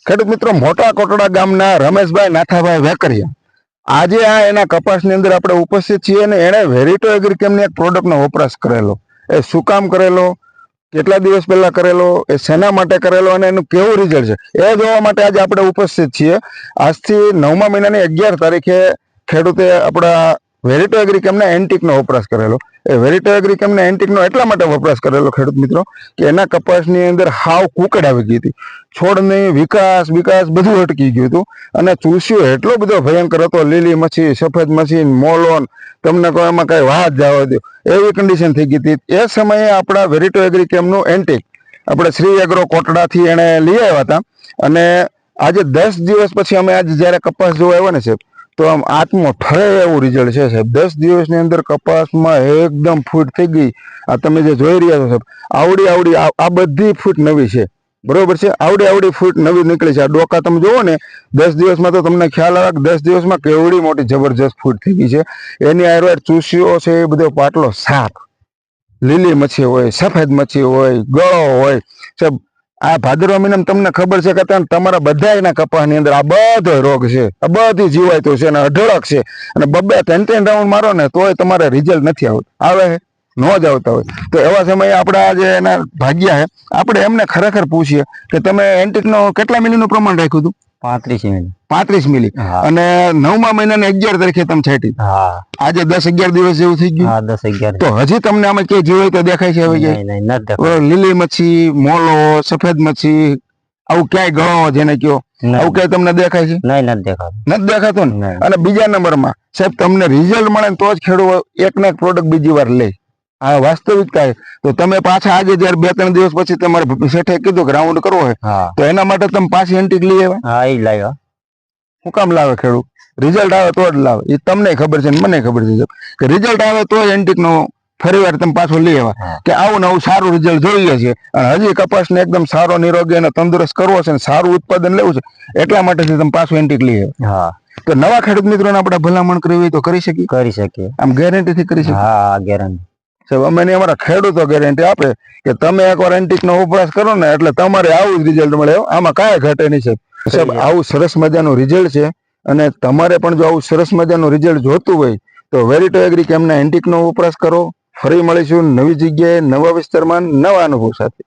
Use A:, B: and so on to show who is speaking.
A: ખેડૂત મિત્રો, મોટા કોટડા ગામના રમેશભાઈ નાથાભાઈ વેકરિયા આજે આ એના કપાસની અંદર આપણે ઉપસ્થિત છીએ અને એણે વેરિટો એગ્રીકેમની એક પ્રોડક્ટનો વપરાશ કરેલો. એ શું કામ કરેલો, કેટલા દિવસ પહેલા કરેલો, એ શેના માટે કરેલો અને એનું કેવું રિઝલ્ટ છે એ જોવા માટે આજે આપણે ઉપસ્થિત છીએ. આજથી 9મા મહિનાની 11 તારીખે ખેડૂતે આપણા વેરિટો એગ્રીકેમના એન્ટિકનો વપરાશ કરેલો. એ વેરિટો એગ્રીકેમના એન્ટિકનો એટલા માટે વપરાશ કરેલો ખેડૂત મિત્રો કે એના કપાસની અંદર હાવ કુકડ આવી ગઈ હતી. છોડની વિકાસ બધું અટકી ગયું હતું અને ચૂસ્યો એટલો બધો ભયંકર હતો. લીલી મચ્છી, સફેદ મચ્છી, મોલોન, તમને કોઈ એમાં કઈ વાત જવા દો એવી કન્ડિશન થઈ ગઈ હતી. એ સમયે આપણા વેરિટો એગ્રીકેમનું એન્ટિક આપણે શ્રી એગ્રો કોટડાથી એને લઈ આવ્યા હતા અને આજે 10 દિવસ પછી અમે આજે જ્યારે કપાસ જોવા આવ્યા ને સાહેબ, તો આમ આત્મો ઠરે એવું રિઝલ્ટ છે સાહેબ. 10 દિવસની અંદર કપાસમાં એકદમ ફૂટ થઈ ગઈ. આ તમે જે જોઈ રહ્યા છો સાહેબ, આવડી આ બધી ફૂટ નવી છે, બરોબર છે. આવડી ફૂટ નવી નીકળી છે. આ ડોકા તમે જોવો ને 10 દિવસમાં તો તમને ખ્યાલ આવે કે 10 દિવસમાં કેવડી મોટી જબરજસ્ત ફૂટ થઈ ગઈ છે. એની આયુર્વેદ ચૂસ્યો છે એ બધો પાટલો સાફ, લીલી મચ્છી હોય, સફેદ મચ્છી હોય, ગળો હોય સાહેબ. આ ભાદરવા મહિનામાં તમને ખબર છે કે તમારા બધાના કપાસની અંદર આ બધો રોગ છે, આ બધી જીવાતો છે અને અઢળક છે અને 2-3 રાઉન્ડ મારો ને તોય તમારે રિઝલ્ટ નથી આવતું. આવે ન જ આવતા હોય તો એવા સમયે આપણા જે એના ભાગ્યા છે, આપણે એમને ખરેખર પૂછીએ કે તમે એન્ટિકનો કેટલા મિલીનું પ્રમાણ રાખ્યું હતું? 35 મિલી. અને 9મા મહિનાની 11 તારીખે તમે છાંટી. આજે 10-11 દિવસ જેવું થઈ ગયું. તો હજી તમને આમાં કઈ જોયું તો દેખાય છે? હવે લીલી મચ્છી, મોલો, સફેદ મચ્છી, આવું ક્યાંય ગળો જેને કયો આવું ક્યાંય તમને દેખાય છે? નથી દેખાતું ને. અને બીજા નંબરમાં સાહેબ, તમને રિઝલ્ટ મળે તો જ ખેડૂત એક ને એક પ્રોડક્ટ બીજી વાર લે. આ વાસ્તવિકતા. તો તમે પાછા આજે જયારે 2-3 દિવસ પછી તમારે શેઠે કીધું કે રાઉન્ડ કરવો હોય તો એના માટે તમે પાછી એન્ટિક લઈ આવ્યા. શું કામ લાવે ખેડૂત? રિઝલ્ટ આવે તો જ લાવે. એ તમને ખબર છે ને મને ખબર છે કે રિઝલ્ટ આવે તો જ એન્ટિક નો ફરી વાર તમે પાછો લઈ આવ્યા કે આવું ને આવું સારું રિઝલ્ટ જોઈએ છે અને હજી કપાસને એકદમ સારો, નિરોગી અને તંદુરસ્ત કરવો છે અને સારું ઉત્પાદન લેવું છે એટલા માટે તમે પાછું એન્ટિક લઈ આવ્યા. તો નવા ખેડૂત મિત્રોને આપણે ભલામણ કરવી તો કરી શકીએ. આમ ગેરંટી થી કરી શકીએ.
B: ગેરંટી
A: સાહેબ, અમે અમારા ખેડૂતો ગેરંટી આપે કે તમે એકવાર એન્ટિક નો વપરાશ કરો ને એટલે તમારે આવું જ રિઝલ્ટ મળે. આમાં કાંઈ ઘટે નહીં સાહેબ. આવું સરસ મજાનું રિઝલ્ટ છે અને તમારે પણ જો આવું સરસ મજાનું રિઝલ્ટ જોતું હોય તો વેરિટો એગ્રીકેમના એન્ટિક નો વપરાશ કરો. ફરી મળીશું નવી જગ્યાએ, નવા વિસ્તારમાં, નવા અનુભવ સાથે.